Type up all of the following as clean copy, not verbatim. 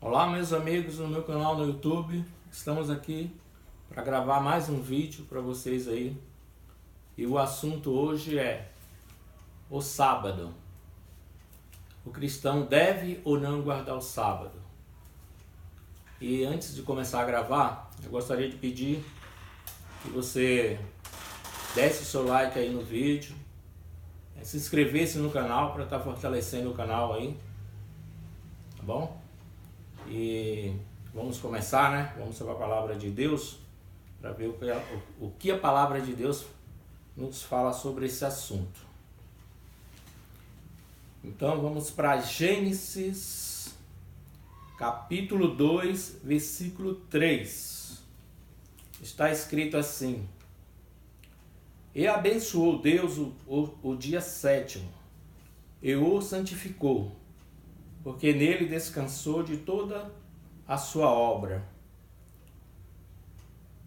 Olá, meus amigos no meu canal no YouTube. Estamos aqui para gravar mais um vídeo para vocês aí. E o assunto hoje é o sábado. O cristão deve ou não guardar o sábado? E antes de começar a gravar, eu gostaria de pedir que você desse o seu like aí no vídeo, se inscrevesse no canal para estar fortalecendo o canal aí, tá bom? E vamos começar, né? Vamos sobre a palavra de Deus para ver o que a palavra de Deus nos fala sobre esse assunto. Então vamos para Gênesis capítulo 2, versículo 3. Está escrito assim: E abençoou Deus o dia sétimo, e o santificou, porque nele descansou de toda a sua obra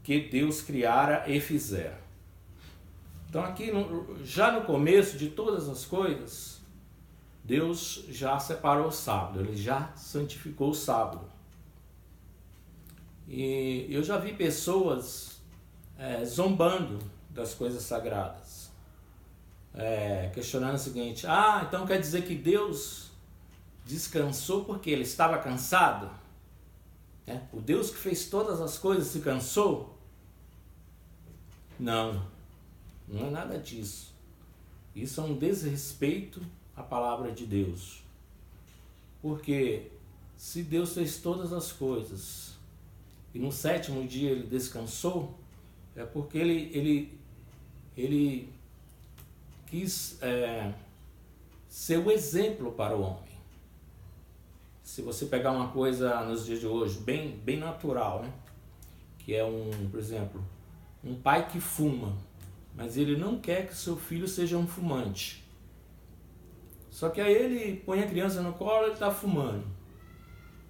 que Deus criara e fizera. Então aqui, já no começo de todas as coisas, Deus já separou o sábado, Ele já santificou o sábado. E eu já vi pessoas zombando das coisas sagradas, questionando o seguinte: então quer dizer que Deus descansou porque Ele estava cansado? O Deus que fez todas as coisas se cansou? Não é nada disso. Isso é um desrespeito à palavra de Deus. Porque se Deus fez todas as coisas e no sétimo dia Ele descansou, é porque Ele quis ser o exemplo para o homem. Se você pegar uma coisa nos dias de hoje bem natural, né? Que é por exemplo, um pai que fuma, mas ele não quer que seu filho seja um fumante. Só que aí ele põe a criança no colo e ele está fumando.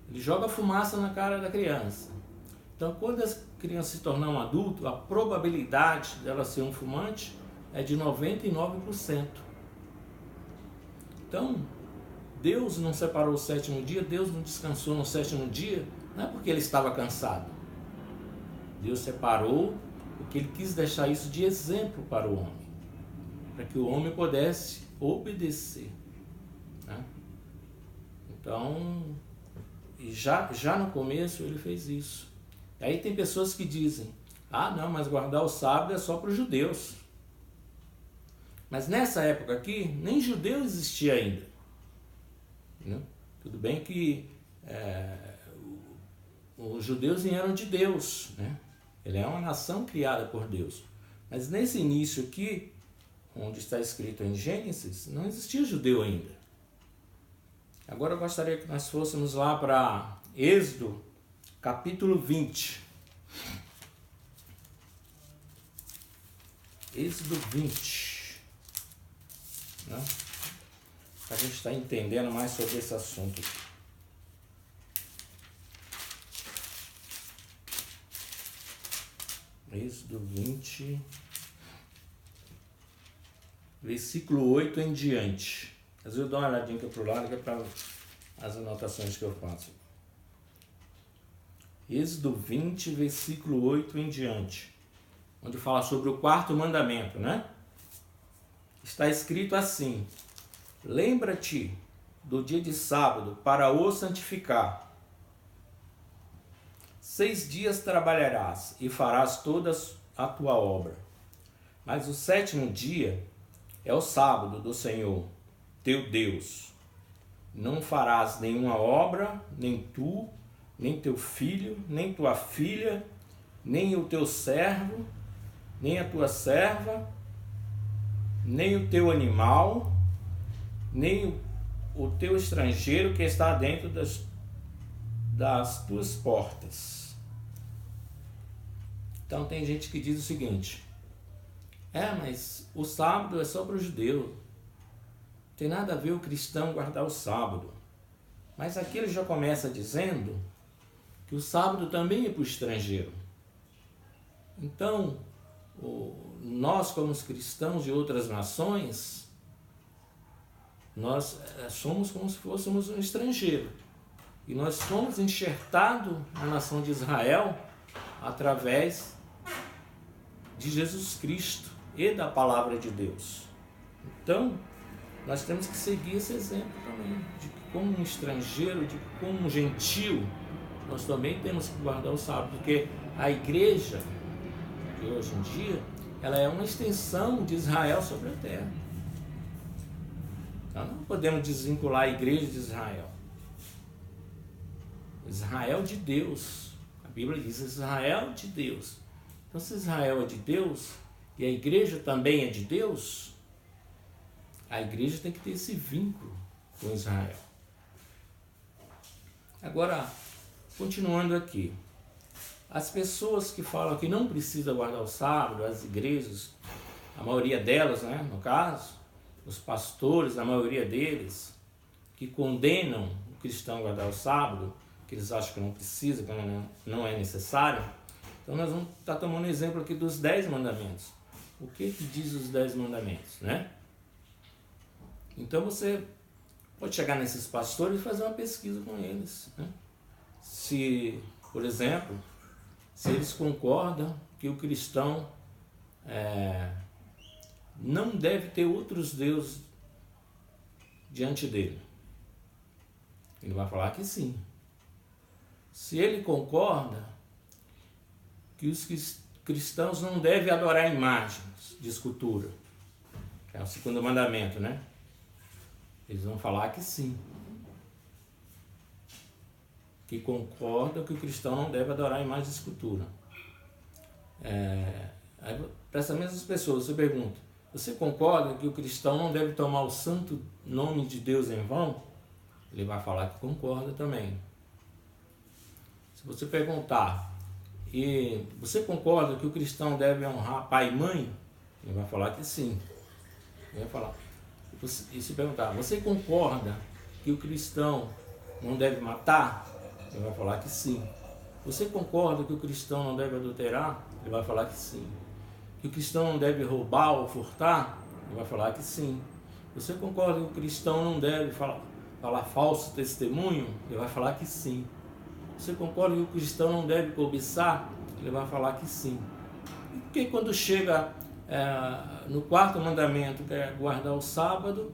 Ele joga fumaça na cara da criança. Então, quando a criança se tornar um adulto, a probabilidade dela ser um fumante é de 99%. Então, Deus não separou o sétimo dia, Deus não descansou no sétimo dia, não é porque Ele estava cansado. Deus separou porque Ele quis deixar isso de exemplo para o homem, para que o homem pudesse obedecer, né? Então, já no começo Ele fez isso. Aí tem pessoas que dizem: não, mas guardar o sábado é só para os judeus. Mas nessa época aqui, nem judeu existia ainda. Tudo bem que os judeus vieram de Deus, né? Ele é uma nação criada por Deus. Mas nesse início aqui, onde está escrito em Gênesis, não existia judeu ainda. Agora eu gostaria que nós fôssemos lá para Êxodo, capítulo 20. Êxodo 20. Né? A gente está entendendo mais sobre esse assunto aqui. Êxodo 20, versículo 8 em diante. Às vezes eu dou uma olhadinha aqui para o lado, que é para as anotações que eu faço. Êxodo 20, versículo 8 em diante, onde fala sobre o quarto mandamento, né? Está escrito assim: Lembra-te do dia de sábado para o santificar. 6 dias trabalharás e farás toda a tua obra. Mas o sétimo dia é o sábado do Senhor, teu Deus. Não farás nenhuma obra, nem tu, nem teu filho, nem tua filha, nem o teu servo, nem a tua serva, nem o teu animal, nem o teu estrangeiro que está dentro das tuas portas. Então tem gente que diz o seguinte: mas o sábado é só para o judeu. Não tem nada a ver o cristão guardar o sábado. Mas aqui ele já começa dizendo que o sábado também é para o estrangeiro. Então, nós como os cristãos de outras nações, nós somos como se fôssemos um estrangeiro. E nós fomos enxertados na nação de Israel através de Jesus Cristo e da palavra de Deus. Então, nós temos que seguir esse exemplo também, de que como um estrangeiro, de que como um gentio, nós também temos que guardar o sábado, porque a igreja, de hoje em dia, ela é uma extensão de Israel sobre a terra. Então, não podemos desvincular a igreja de Israel. Israel de Deus. A Bíblia diz Israel de Deus. Então, se Israel é de Deus e a igreja também é de Deus, a igreja tem que ter esse vínculo com Israel. Agora, continuando aqui. As pessoas que falam que não precisa guardar o sábado, as igrejas, a maioria delas, né, no caso, os pastores, a maioria deles, que condenam o cristão a guardar o sábado, que eles acham que não precisa, que não é necessário. Então nós vamos estar tomando exemplo aqui dos 10 mandamentos. O que diz os 10 mandamentos, né? Então você pode chegar nesses pastores e fazer uma pesquisa com eles, né? Se, por exemplo, se eles concordam que o cristão não deve ter outros deuses diante dele, ele vai falar que sim. Se ele concorda que os cristãos não devem adorar imagens de escultura, que é o segundo mandamento, né? Eles vão falar que sim. Que concordam que o cristão não deve adorar imagens de escultura. Para essas mesmas pessoas, você pergunta, você concorda que o cristão não deve tomar o santo nome de Deus em vão? Ele vai falar que concorda também. Se você perguntar, e você concorda que o cristão deve honrar pai e mãe? Ele vai falar que sim. Ele vai falar. E se perguntar, você concorda que o cristão não deve matar? Ele vai falar que sim. Você concorda que o cristão não deve adulterar? Ele vai falar que sim. Que o cristão não deve roubar ou furtar? Ele vai falar que sim. Você concorda que o cristão não deve falar falso testemunho? Ele vai falar que sim. Você concorda que o cristão não deve cobiçar? Ele vai falar que sim. E porque quando chega no quarto mandamento, que é guardar o sábado,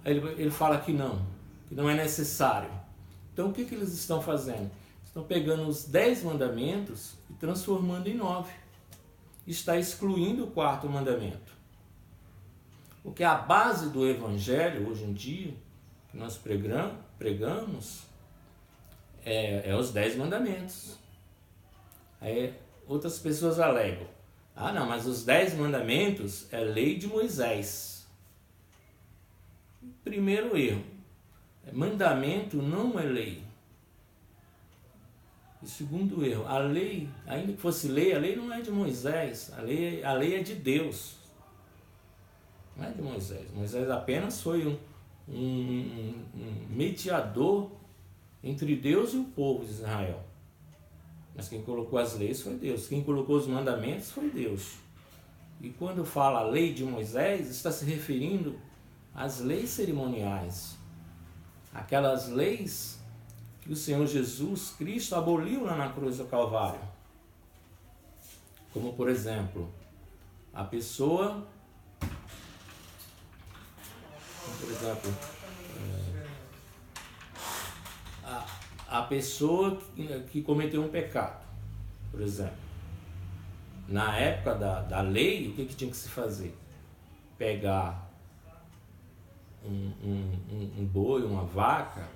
ele fala que não é necessário. Então o que eles estão fazendo? Estão pegando os 10 mandamentos e transformando em 9. Está excluindo o quarto mandamento. Porque a base do evangelho, hoje em dia, que nós pregamos, é os 10 mandamentos. Aí outras pessoas alegam, não, mas os 10 mandamentos é lei de Moisés. Primeiro erro, mandamento não é lei. E segundo erro, a lei, ainda que fosse lei, a lei não é de Moisés, a lei é de Deus. Não é de Moisés. Moisés apenas foi um mediador entre Deus e o povo de Israel. Mas quem colocou as leis foi Deus. Quem colocou os mandamentos foi Deus. E quando fala a lei de Moisés, está se referindo às leis cerimoniais. Aquelas leis que o Senhor Jesus Cristo aboliu lá na cruz do Calvário. Como, por exemplo, a pessoa... a pessoa que cometeu um pecado, por exemplo. Na época da lei, o que tinha que se fazer? Pegar um boi, uma vaca,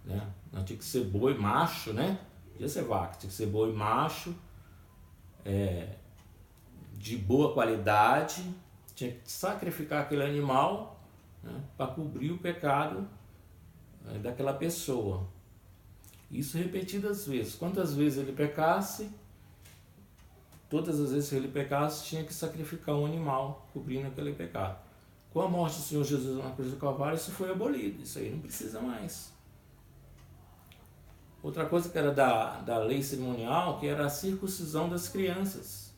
né? Não tinha que ser boi macho, né? Podia ser vaca, tinha que ser boi macho, de boa qualidade, tinha que sacrificar aquele animal, né, para cobrir o pecado daquela pessoa. Isso repetidas vezes. Quantas vezes ele pecasse, todas as vezes que ele pecasse, tinha que sacrificar um animal cobrindo aquele pecado. Com a morte do Senhor Jesus na cruz do Calvário, isso foi abolido. Isso aí não precisa mais. Outra coisa que era da lei cerimonial, que era a circuncisão das crianças,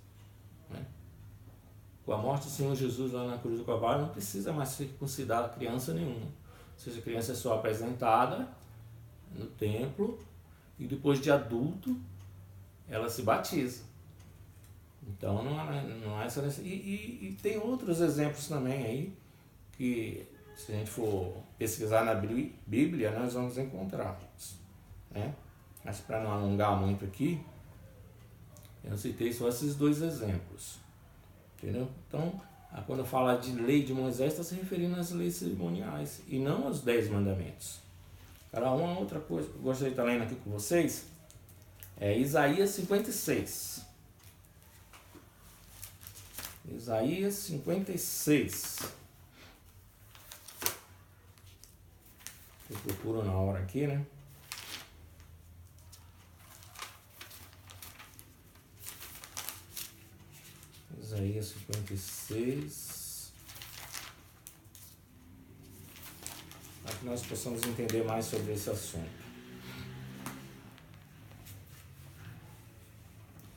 né? Com a morte do Senhor Jesus lá na cruz do Calvário, não precisa mais circuncidar criança nenhuma. Ou seja, a criança é só apresentada, no templo e depois de adulto ela se batiza. Então não é essa necessidade. E tem outros exemplos também aí que, se a gente for pesquisar na Bíblia, nós vamos encontrar, né? Mas para não alongar muito aqui, eu citei só esses dois exemplos, entendeu? Então, quando fala de lei de Moisés, está se referindo às leis cerimoniais e não aos 10 mandamentos. Agora, uma outra coisa que eu gostaria de estar lendo aqui com vocês é Isaías 56. Isaías 56. Eu procuro na hora aqui, né? Isaías 56. Para que nós possamos entender mais sobre esse assunto.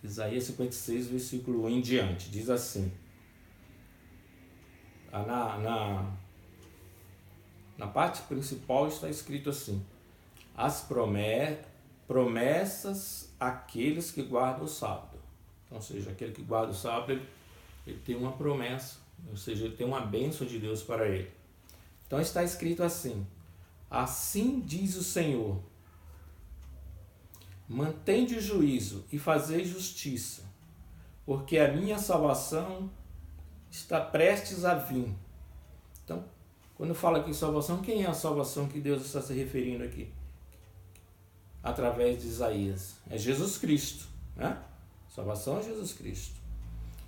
Isaías 56, versículo 1 em diante, diz assim. Na parte principal está escrito assim: as promessas àqueles que guardam o sábado. Então, ou seja, aquele que guarda o sábado, ele tem uma promessa, ou seja, ele tem uma bênção de Deus para ele. Então está escrito assim: assim diz o Senhor, mantende o juízo e fazei justiça, porque a minha salvação está prestes a vir. Então, quando fala aqui salvação, quem é a salvação que Deus está se referindo aqui? Através de Isaías. É Jesus Cristo, né? Salvação é Jesus Cristo.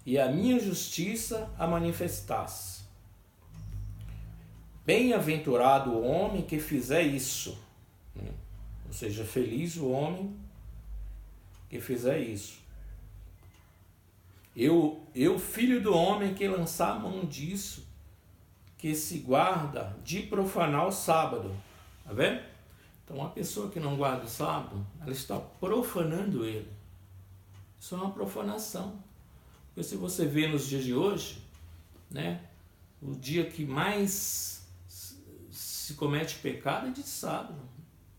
E a minha justiça a manifestasse. Bem-aventurado o homem que fizer isso, né? Ou seja, feliz o homem que fizer isso. Eu, filho do homem, que lançar a mão disso, que se guarda de profanar o sábado. Tá vendo? Então, uma pessoa que não guarda o sábado, ela está profanando ele. Isso é uma profanação. Porque se você vê nos dias de hoje, né, o dia que mais se comete pecado é de sábado.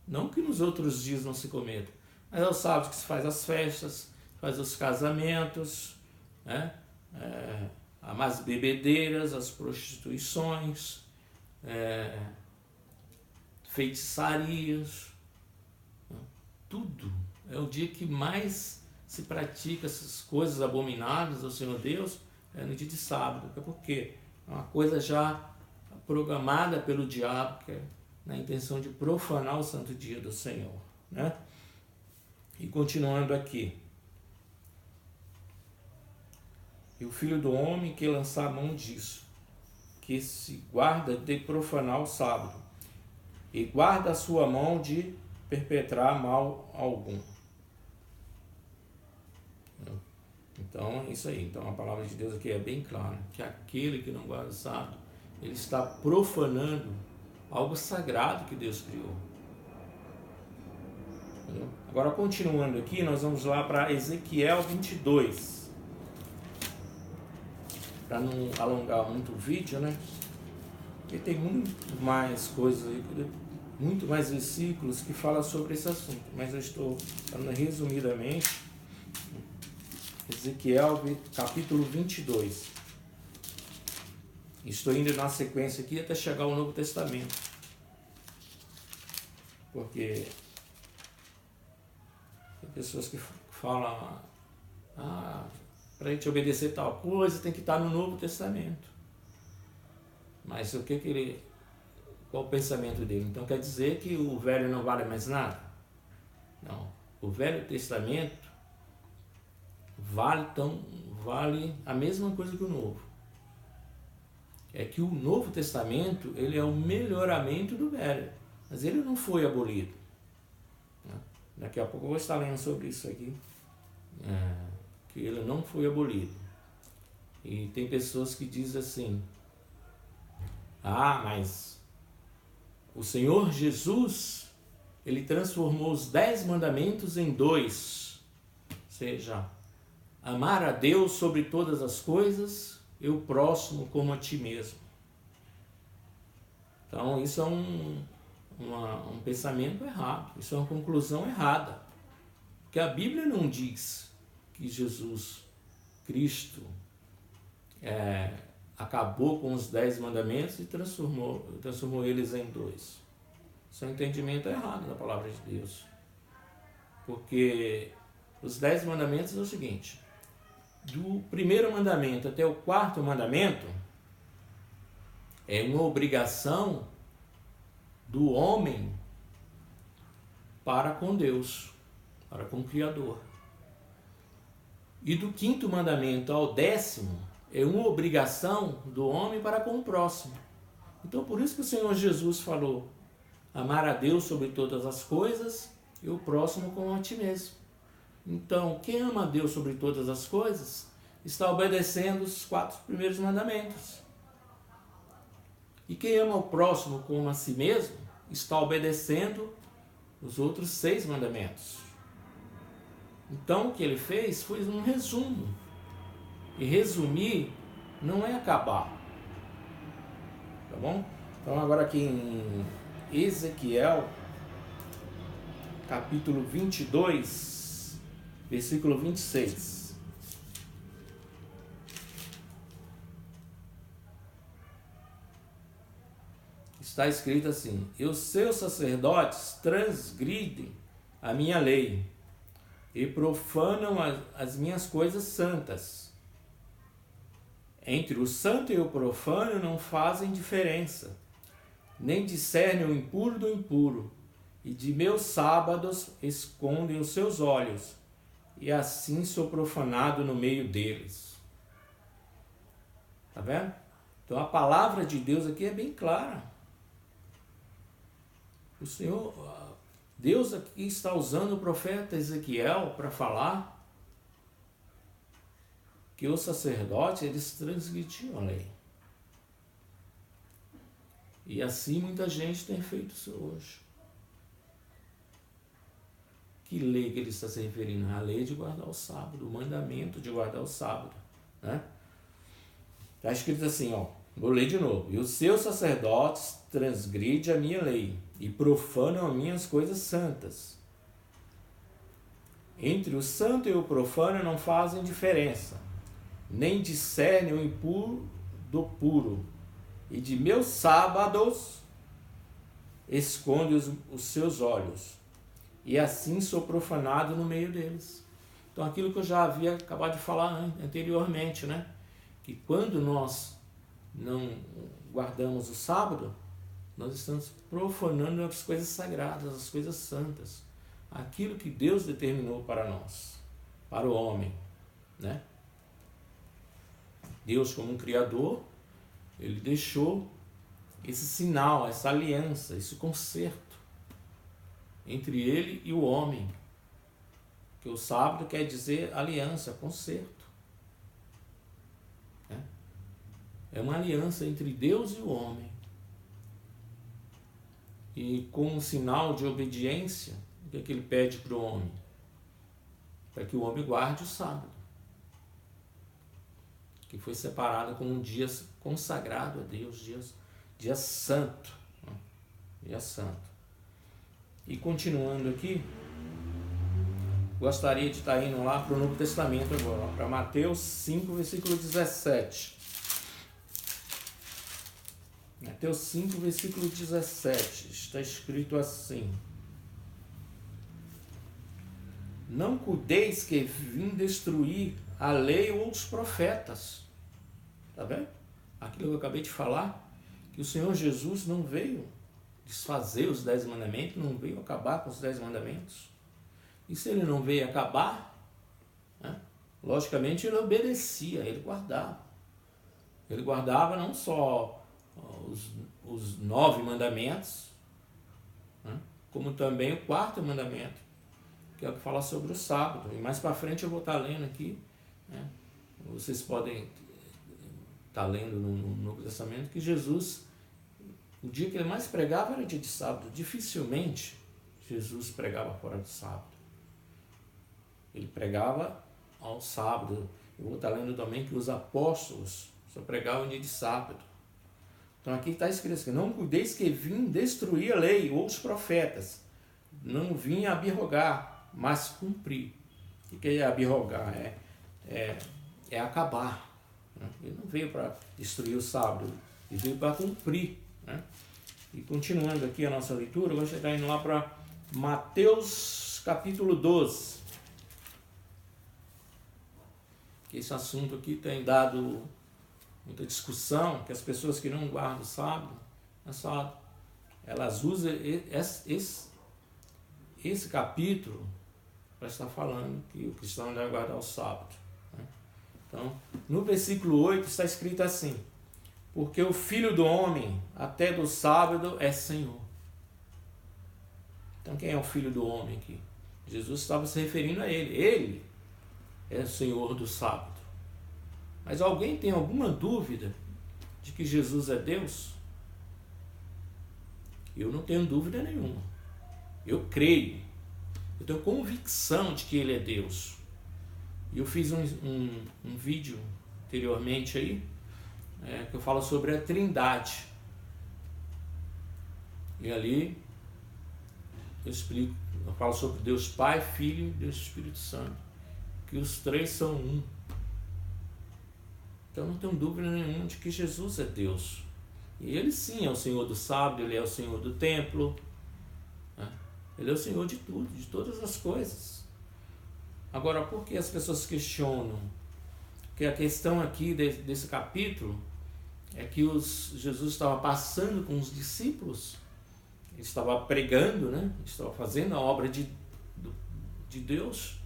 Não que nos outros dias não se cometa, mas é o sábado que se faz as festas, faz os casamentos, né? As bebedeiras, as prostituições, feitiçarias, tudo. É o dia que mais se pratica essas coisas abominadas ao Senhor Deus, é no dia de sábado. É porque é uma coisa já programada pelo diabo, que é na intenção de profanar o santo dia do Senhor, né? E continuando aqui. E o filho do homem que lançar a mão disso, que se guarda de profanar o sábado, e guarda a sua mão de perpetrar mal algum. Então é isso aí. Então a palavra de Deus aqui é bem clara, que aquele que não guarda o sábado, ele está profanando algo sagrado que Deus criou. Entendeu? Agora, continuando aqui, nós vamos lá para Ezequiel 22. Para não alongar muito o vídeo, né? Porque tem muito mais coisas aí, muito mais versículos que falam sobre esse assunto. Mas eu estou falando resumidamente. Ezequiel capítulo 22. Estou indo na sequência aqui até chegar ao Novo Testamento. Porque tem pessoas que falam, para a gente obedecer tal coisa tem que estar no Novo Testamento. Mas o que ele, qual o pensamento dele? Então quer dizer que o Velho não vale mais nada? Não. O Velho Testamento vale a mesma coisa que o Novo. É que o Novo Testamento, ele é o melhoramento do Velho, mas ele não foi abolido. Daqui a pouco eu vou estar lendo sobre isso aqui, que ele não foi abolido. E tem pessoas que dizem assim, mas o Senhor Jesus, ele transformou os 10 mandamentos em 2, ou seja, amar a Deus sobre todas as coisas e o próximo como a ti mesmo. Então isso é um pensamento errado, isso é uma conclusão errada. Porque a Bíblia não diz que Jesus Cristo acabou com os 10 mandamentos e transformou eles em 2. Isso é um entendimento errado da palavra de Deus. Porque os 10 mandamentos é o seguinte: do primeiro mandamento até o quarto mandamento é uma obrigação do homem para com Deus, para com o Criador. E do quinto mandamento ao 10º é uma obrigação do homem para com o próximo. Então por isso que o Senhor Jesus falou: amar a Deus sobre todas as coisas e o próximo como a ti mesmo. Então quem ama a Deus sobre todas as coisas está obedecendo os 4 primeiros mandamentos. E quem ama o próximo como a si mesmo está obedecendo os outros 6 mandamentos. Então o que ele fez foi um resumo. E resumir não é acabar. Tá bom? Então agora aqui em Ezequiel, capítulo 22, versículo 26. Está escrito assim: e os seus sacerdotes transgridem a minha lei e profanam as minhas coisas santas. Entre o santo e o profano não fazem diferença, nem discernem o impuro do impuro, e de meus sábados escondem os seus olhos, e assim sou profanado no meio deles. Tá vendo? Então a palavra de Deus aqui é bem clara. O Senhor, Deus aqui está usando o profeta Ezequiel para falar que os sacerdotes, eles transgrediam a lei. E assim muita gente tem feito isso hoje. Que lei que ele está se referindo? A lei de guardar o sábado, o mandamento de guardar o sábado, né? Está escrito assim, ó, vou ler de novo. E os seus sacerdotes transgridem a minha lei e profanam as minhas coisas santas. Entre o santo e o profano não fazem diferença, nem discernem o impuro do puro, e de meus sábados esconde os seus olhos, e assim sou profanado no meio deles. Então aquilo que eu já havia acabado de falar anteriormente, né? Que quando nós não guardamos o sábado, nós estamos profanando as coisas sagradas, as coisas santas, aquilo que Deus determinou para nós, para o homem, né? Deus, como um criador, ele deixou esse sinal, essa aliança, esse concerto entre ele e o homem. Que o sábado quer dizer aliança, concerto. É uma aliança entre Deus e o homem. E com um sinal de obediência, o que é que ele pede para o homem? Para que o homem guarde o sábado, que foi separado como um dia consagrado a Deus, dia santo. Dia santo. E continuando aqui, gostaria de estar indo lá para o Novo Testamento agora, para Mateus 5, versículo 17. Mateus 5, versículo 17, está escrito assim: não cuideis que vim destruir a lei ou os profetas. Está vendo? Aquilo que eu acabei de falar, que o Senhor Jesus não veio desfazer os 10 mandamentos, não veio acabar com os 10 mandamentos. E se ele não veio acabar, né, logicamente ele obedecia, ele guardava. Ele guardava não só os 9 mandamentos, né, como também o 4º mandamento, que é o que fala sobre o sábado. E mais para frente eu vou estar lendo aqui, né, vocês podem estar lendo no Novo Testamento, que Jesus, o dia que ele mais pregava era dia de sábado. Dificilmente Jesus pregava fora do sábado. Ele pregava ao sábado. Eu vou estar lendo também que os apóstolos só pregavam dia de sábado. Então aqui está escrito assim: não cuideis que vim destruir a lei ou os profetas. Não vim abrogar, mas cumprir. O que é abrogar? É acabar. Né? Ele não veio para destruir o sábado, ele veio para cumprir. Né? E continuando aqui a nossa leitura, eu vou estar indo lá para Mateus capítulo 12. Esse assunto aqui tem dado muita discussão, que as pessoas que não guardam o sábado, elas usam esse capítulo para estar falando que o cristão deve guardar o sábado. Né? Então, no versículo 8 está escrito assim: porque o Filho do Homem, até do sábado, é Senhor. Então, quem é o Filho do Homem aqui? Jesus estava se referindo a ele. Ele é o Senhor do sábado. Mas alguém tem alguma dúvida de que Jesus é Deus? Eu não tenho dúvida nenhuma. Eu creio. Eu tenho convicção de que Ele é Deus. E eu fiz um vídeo anteriormente aí, que eu falo sobre a Trindade. E ali eu falo sobre Deus Pai, Filho e Deus Espírito Santo. Que os três são um. Então não tenho dúvida nenhuma de que Jesus é Deus. E Ele sim é o Senhor do sábado, Ele é o Senhor do templo. Né? Ele é o Senhor de tudo, de todas as coisas. Agora, por que as pessoas questionam? Porque a questão aqui desse capítulo é que Jesus estava passando com os discípulos, ele estava pregando, né? Ele estava fazendo a obra de Deus,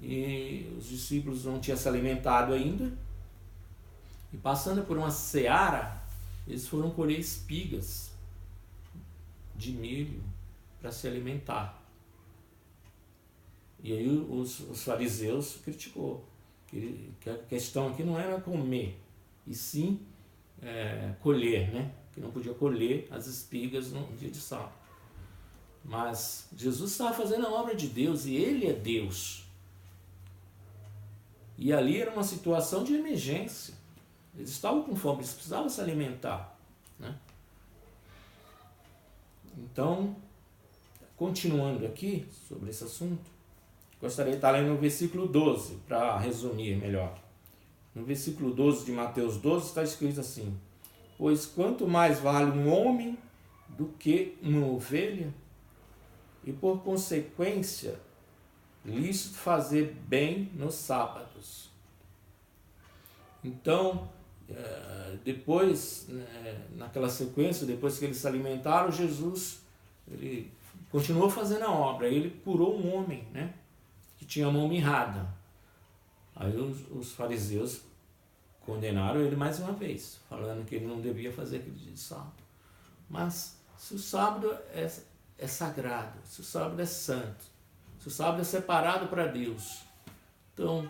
e os discípulos não tinham se alimentado ainda, e passando por uma seara, eles foram colher espigas de milho para se alimentar. E aí os fariseus criticou que a questão aqui não era comer, e sim colher, né? Que não podia colher as espigas no dia de sábado. Mas Jesus estava fazendo a obra de Deus e Ele é Deus. E ali era uma situação de emergência. Eles estavam com fome, eles precisavam se alimentar. Né? Então, continuando aqui sobre esse assunto, gostaria de estar lendo no versículo 12, para resumir melhor. No versículo 12 de Mateus 12 está escrito assim: pois quanto mais vale um homem do que uma ovelha, e por consequência, lícito fazer bem nos sábados. Então, depois, naquela sequência, depois que eles se alimentaram, Jesus ele continuou fazendo a obra. Ele curou um homem, né, que tinha a mão mirrada. Aí os fariseus condenaram ele mais uma vez, falando que ele não devia fazer aquele dia de sábado. Mas se o sábado é sagrado, se o sábado é santo, se o sábado é separado para Deus, então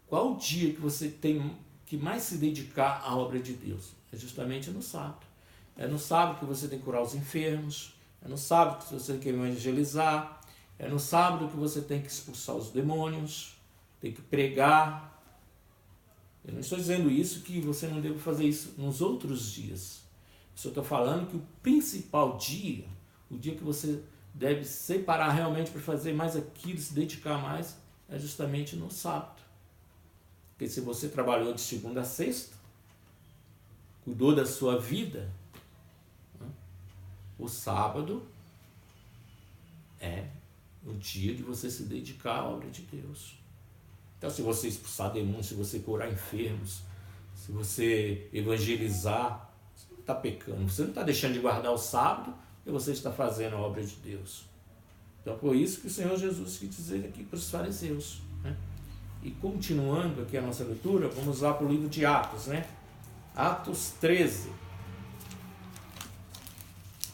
qual o dia que você tem que mais se dedicar à obra de Deus? É justamente no sábado. É no sábado que você tem que curar os enfermos, é no sábado que você tem que evangelizar, é no sábado que você tem que expulsar os demônios, tem que pregar. Eu não estou dizendo isso que você não deve fazer isso nos outros dias. Eu só estou falando que o principal dia, o dia que você deve separar realmente para fazer mais aquilo, se dedicar mais, é justamente no sábado. Porque se você trabalhou de segunda a sexta, cuidou da sua vida, né, o sábado é o dia de você se dedicar à obra de Deus. Então, se você expulsar demônios, se você curar enfermos, se você evangelizar, você não está pecando, você não está deixando de guardar o sábado, e você está fazendo a obra de Deus. Então, por isso que o Senhor Jesus quis dizer aqui para os fariseus. Né? E continuando aqui a nossa leitura, vamos lá para o livro de Atos, né? Atos 13.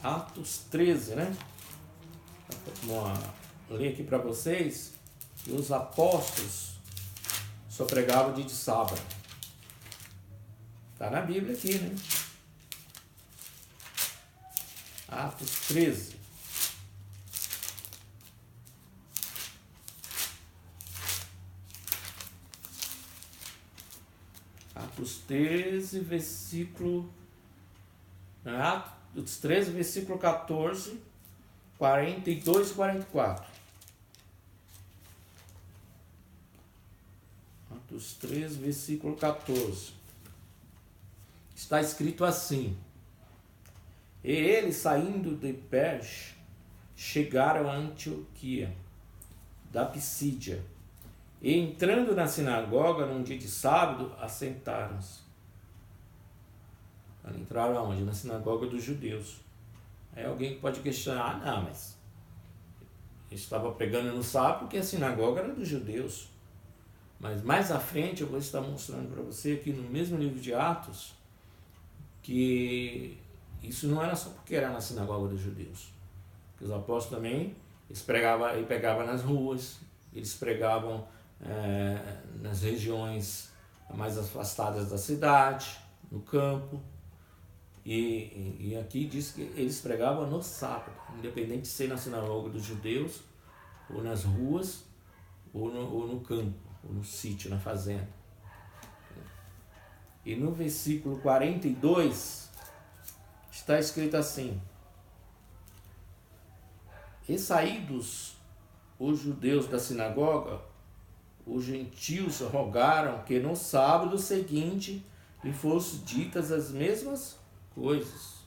Atos 13, né? Vou ler aqui para vocês que os apóstolos só pregavam dia de sábado. Está na Bíblia aqui, né? Atos 13. Atos 13, versículo Atos 13, versículo 14, 42 e 44. Atos 13, versículo 14. Está escrito assim: E eles, saindo de Perge, chegaram a Antioquia, da Pisídia, e entrando na sinagoga num dia de sábado, assentaram-se. Entraram aonde? Na sinagoga dos judeus. Aí alguém pode questionar: não, mas ele estava pregando no sábado porque a sinagoga era dos judeus. Mas mais à frente eu vou estar mostrando para você aqui no mesmo livro de Atos que isso não era só porque era na sinagoga dos judeus. Que os apóstolos também, eles pregavam nas ruas, eles pregavam nas regiões mais afastadas da cidade, no campo. E aqui diz que eles pregavam no sábado, independente de ser na sinagoga dos judeus, ou nas ruas, ou no campo, ou no sítio, na fazenda. E no versículo 42 está escrito assim: E saídos os judeus da sinagoga, os gentios rogaram que no sábado seguinte lhe fossem ditas as mesmas coisas.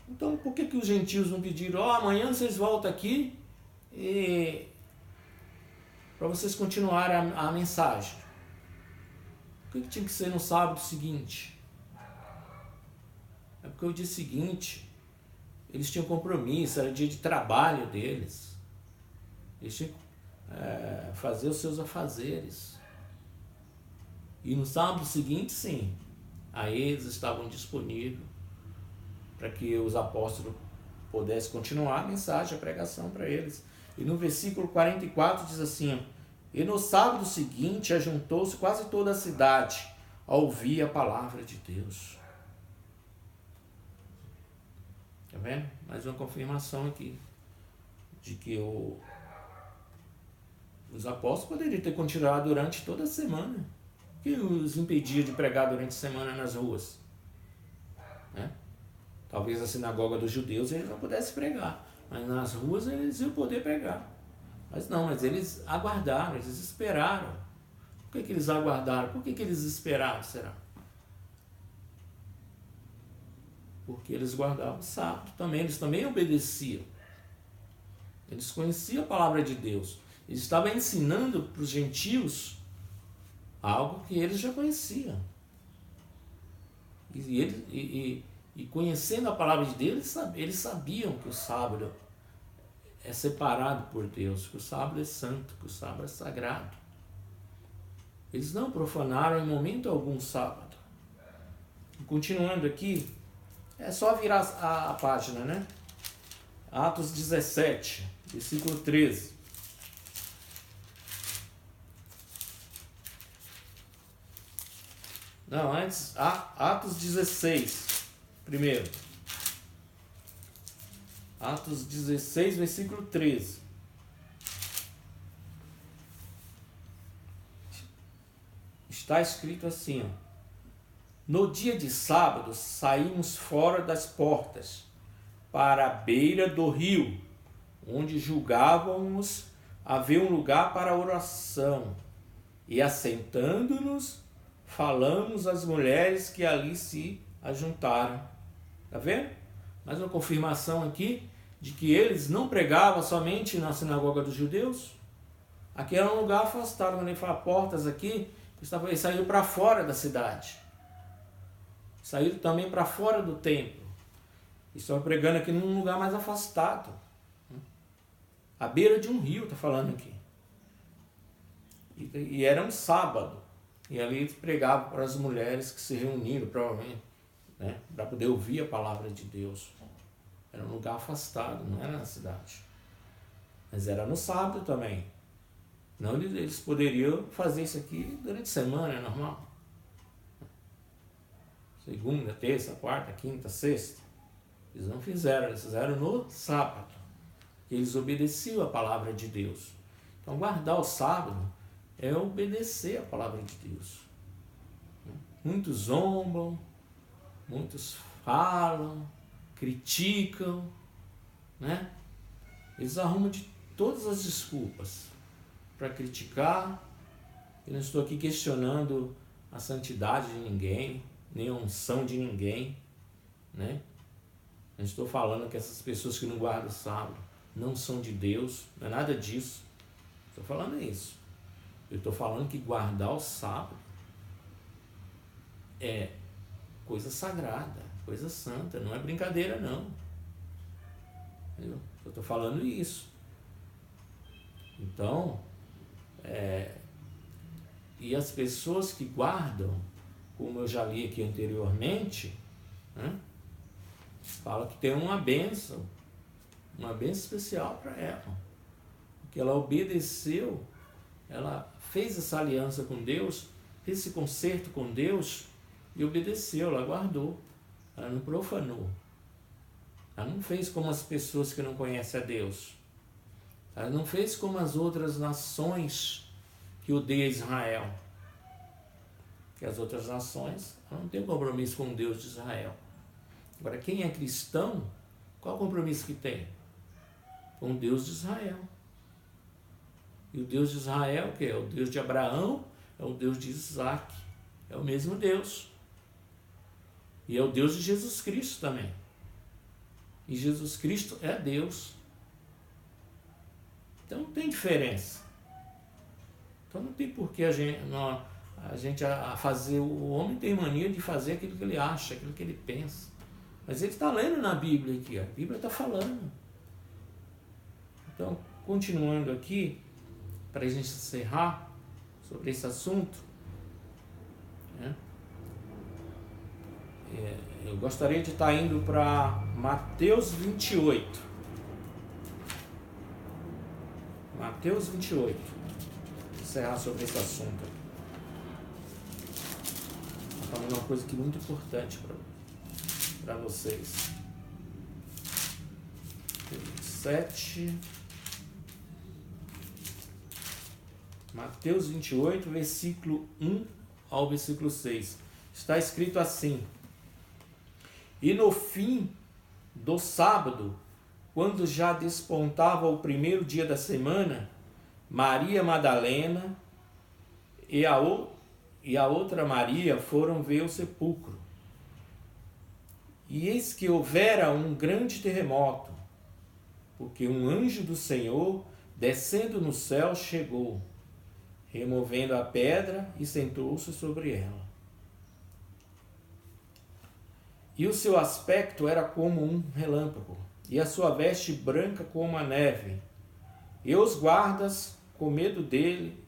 Então, por que os gentios não pediram: amanhã vocês voltam aqui para vocês continuarem a mensagem? Por que tinha que ser no sábado seguinte? É porque o dia seguinte eles tinham compromisso, era dia de trabalho deles. Eles tinham que fazer os seus afazeres. E no sábado seguinte, sim, aí eles estavam disponíveis para que os apóstolos pudessem continuar a mensagem, a pregação para eles. E no versículo 44 diz assim: E no sábado seguinte ajuntou-se quase toda a cidade a ouvir a palavra de Deus. Tá vendo? Mais uma confirmação aqui de que os apóstolos poderiam ter continuado durante toda a semana. O que os impedia de pregar durante a semana nas ruas? Né? Talvez a sinagoga dos judeus eles não pudessem pregar, mas nas ruas eles iam poder pregar. Mas não, mas eles aguardaram, eles esperaram. Por que eles aguardaram? Por que eles esperaram, será? Porque eles guardavam o sábado também, eles também obedeciam. Eles conheciam a palavra de Deus. Eles estavam ensinando para os gentios algo que eles já conheciam. E conhecendo a palavra de Deus, eles sabiam que o sábado é separado por Deus, que o sábado é santo, que o sábado é sagrado. Eles não profanaram em momento algum o sábado. Continuando aqui, é só virar a página, né? Atos 17, versículo 13. Não, antes, Atos 16, primeiro. Atos 16, versículo 13. Está escrito assim, ó: No dia de sábado saímos fora das portas, para a beira do rio, onde julgávamos haver um lugar para oração, e assentando-nos, falamos às mulheres que ali se ajuntaram. Está vendo? Mais uma confirmação aqui de que eles não pregavam somente na sinagoga dos judeus. Aqui era um lugar afastado, quando ele fala portas aqui, eles saíram para fora da cidade. Saíram também para fora do templo. Estão pregando aqui num lugar mais afastado. À beira de um rio, está falando aqui. E era um sábado. E ali eles pregavam para as mulheres que se reuniram, provavelmente, né, para poder ouvir a palavra de Deus. Era um lugar afastado, não era na cidade. Mas era no sábado também. Não, eles poderiam fazer isso aqui durante a semana, é normal. Segunda, terça, quarta, quinta, sexta. Eles não fizeram, eles fizeram no sábado. Eles obedeciam a palavra de Deus. Então, guardar o sábado é obedecer a palavra de Deus. Muitos zombam, muitos falam, criticam, né? Eles arrumam de todas as desculpas para criticar. Eu não estou aqui questionando a santidade de ninguém, nem a unção de ninguém, né? Eu estou falando que essas pessoas que não guardam o sábado não são de Deus, não é nada disso. Estou falando isso. Eu estou falando que guardar o sábado é coisa sagrada, coisa santa, não é brincadeira não. Entendeu? Eu estou falando isso. Então, e as pessoas que guardam, como eu já li aqui anteriormente, né, fala que tem uma bênção especial para ela, porque ela obedeceu, ela fez essa aliança com Deus, fez esse concerto com Deus e obedeceu, ela guardou, ela não profanou, ela não fez como as pessoas que não conhecem a Deus, ela não fez como as outras nações que odeiam Israel, que as outras nações não têm compromisso com o Deus de Israel. Agora, quem é cristão, qual o compromisso que tem? Com o Deus de Israel. E o Deus de Israel, que é o Deus de Abraão, é o Deus de Isaac, é o mesmo Deus. E é o Deus de Jesus Cristo também. E Jesus Cristo é Deus. Então não tem diferença. Então não tem por que a gente fazer. O homem tem mania de fazer aquilo que ele acha, aquilo que ele pensa. Mas ele está lendo na Bíblia aqui, a Bíblia está falando. Então, continuando aqui, para a gente encerrar sobre esse assunto, né? Eu gostaria de estar indo para Mateus 28. Mateus 28. Encerrar sobre esse assunto. Vou falar uma coisa que é muito importante para vocês. 27. Mateus 28, versículo 1 ao versículo 6. Está escrito assim: E no fim do sábado, quando já despontava o primeiro dia da semana, Maria Madalena e a outra Maria foram ver o sepulcro. E eis que houvera um grande terremoto, porque um anjo do Senhor, descendo no céu, chegou, removendo a pedra, e sentou-se sobre ela. E o seu aspecto era como um relâmpago, e a sua veste branca como a neve. E os guardas, com medo dele,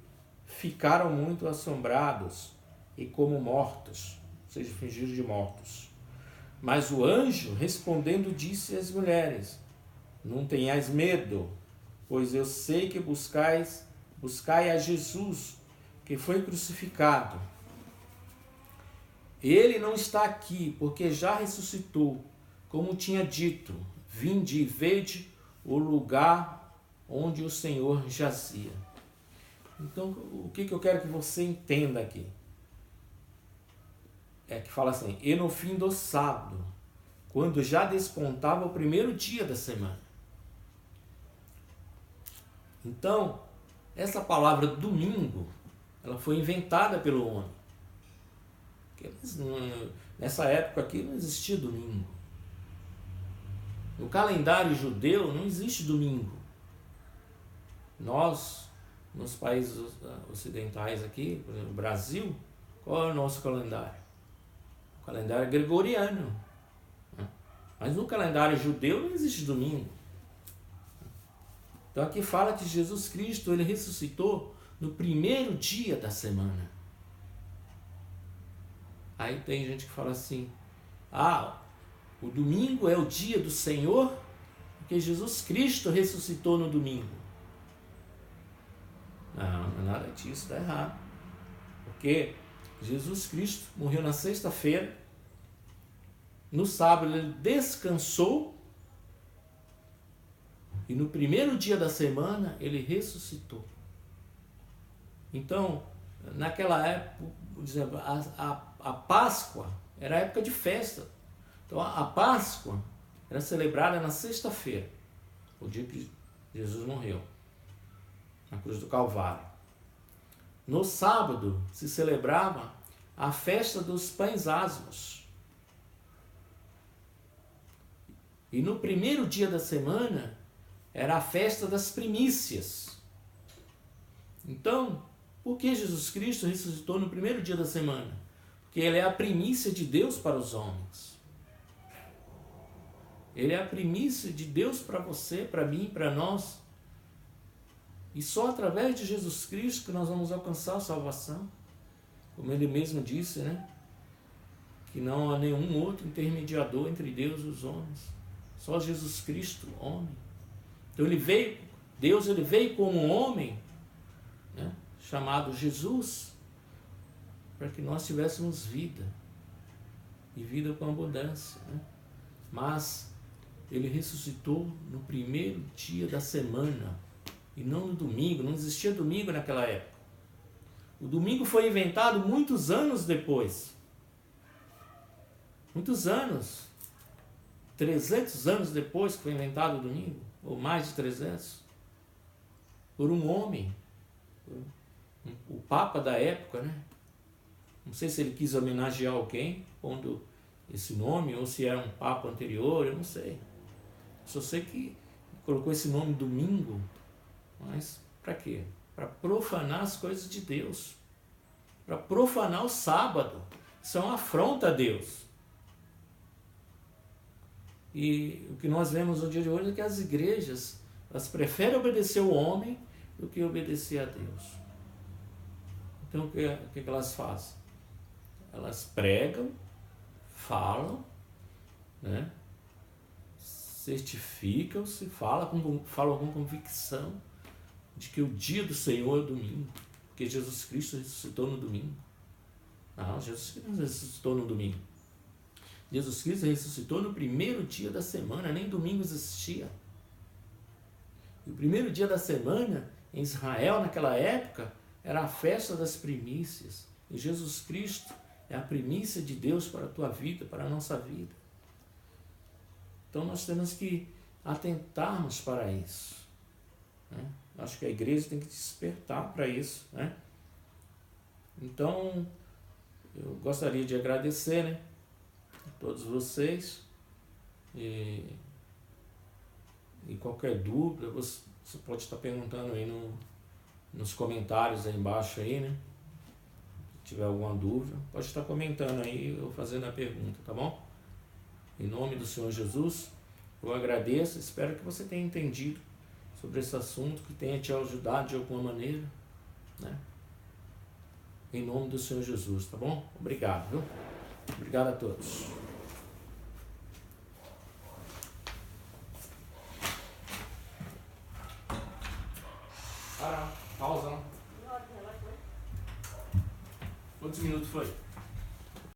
ficaram muito assombrados e como mortos, ou seja, fingiram de mortos. Mas o anjo, respondendo, disse às mulheres: Não tenhais medo, pois eu sei que buscai a Jesus, que foi crucificado. Ele não está aqui, porque já ressuscitou, como tinha dito. Vinde e vede o lugar onde o Senhor jazia. Então, o que eu quero que você entenda aqui? É que fala assim: e no fim do sábado, quando já despontava o primeiro dia da semana. Então, essa palavra domingo, ela foi inventada pelo homem. Porque nessa época aqui não existia domingo. No calendário judeu não existe domingo. Nós, nos países ocidentais aqui, por exemplo, no Brasil, qual é o nosso calendário? O calendário é gregoriano. Mas no calendário judeu não existe domingo. Então aqui fala que Jesus Cristo, ele ressuscitou no primeiro dia da semana. Aí tem gente que fala assim: o domingo é o dia do Senhor, porque Jesus Cristo ressuscitou no domingo. Não é nada disso, está errado. Porque Jesus Cristo morreu na sexta-feira, no sábado ele descansou, e no primeiro dia da semana ele ressuscitou. Então, naquela época, por exemplo, a Páscoa era época de festa. Então a Páscoa era celebrada na sexta-feira, o dia que Jesus morreu, na cruz do Calvário. No sábado se celebrava a festa dos pães asmos. E no primeiro dia da semana era a festa das primícias. Então, por que Jesus Cristo ressuscitou no primeiro dia da semana? Porque Ele é a primícia de Deus para os homens. Ele é a primícia de Deus para você, para mim, para nós. E só através de Jesus Cristo que nós vamos alcançar a salvação. Como Ele mesmo disse, né? Que não há nenhum outro intermediador entre Deus e os homens. Só Jesus Cristo, homem. Então Ele veio, Deus Ele veio como um homem, né? Chamado Jesus, para que nós tivéssemos vida. E vida com abundância, né? Mas Ele ressuscitou no primeiro dia da semana, e não no domingo. Não existia domingo naquela época. O domingo foi inventado muitos anos depois. Muitos anos. 300 anos depois que foi inventado o domingo, ou mais de 300, por um homem, o Papa da época, né? Não sei se ele quis homenagear alguém, pondo esse nome, ou se era um Papa anterior, eu não sei. Só sei que colocou esse nome domingo, mas para quê? Para profanar as coisas de Deus, para profanar o sábado. Isso é uma afronta a Deus. E o que nós vemos no dia de hoje é que as igrejas, elas preferem obedecer o homem do que obedecer a Deus. Então o que elas fazem? Elas pregam, falam, né? Certificam-se, falam com convicção de que o dia do Senhor é domingo, porque Jesus Cristo ressuscitou no domingo. Não, Jesus Cristo não ressuscitou no domingo. Jesus Cristo ressuscitou no primeiro dia da semana, nem domingo existia. E o primeiro dia da semana, em Israel, naquela época, era a festa das primícias. E Jesus Cristo é a primícia de Deus para a tua vida, para a nossa vida. Então nós temos que atentarmos para isso, né? Acho que a igreja tem que despertar para isso, né? Então, eu gostaria de agradecer, né, a todos vocês. E qualquer dúvida, você pode estar perguntando aí nos comentários aí embaixo aí, né? Se tiver alguma dúvida, pode estar comentando aí ou fazendo a pergunta, tá bom? Em nome do Senhor Jesus, eu agradeço, espero que você tenha entendido sobre esse assunto, que tenha te ajudado de alguma maneira, né? Em nome do Senhor Jesus, tá bom? Obrigado, viu? Obrigado a todos. Pausa, não? Quantos minutos foi?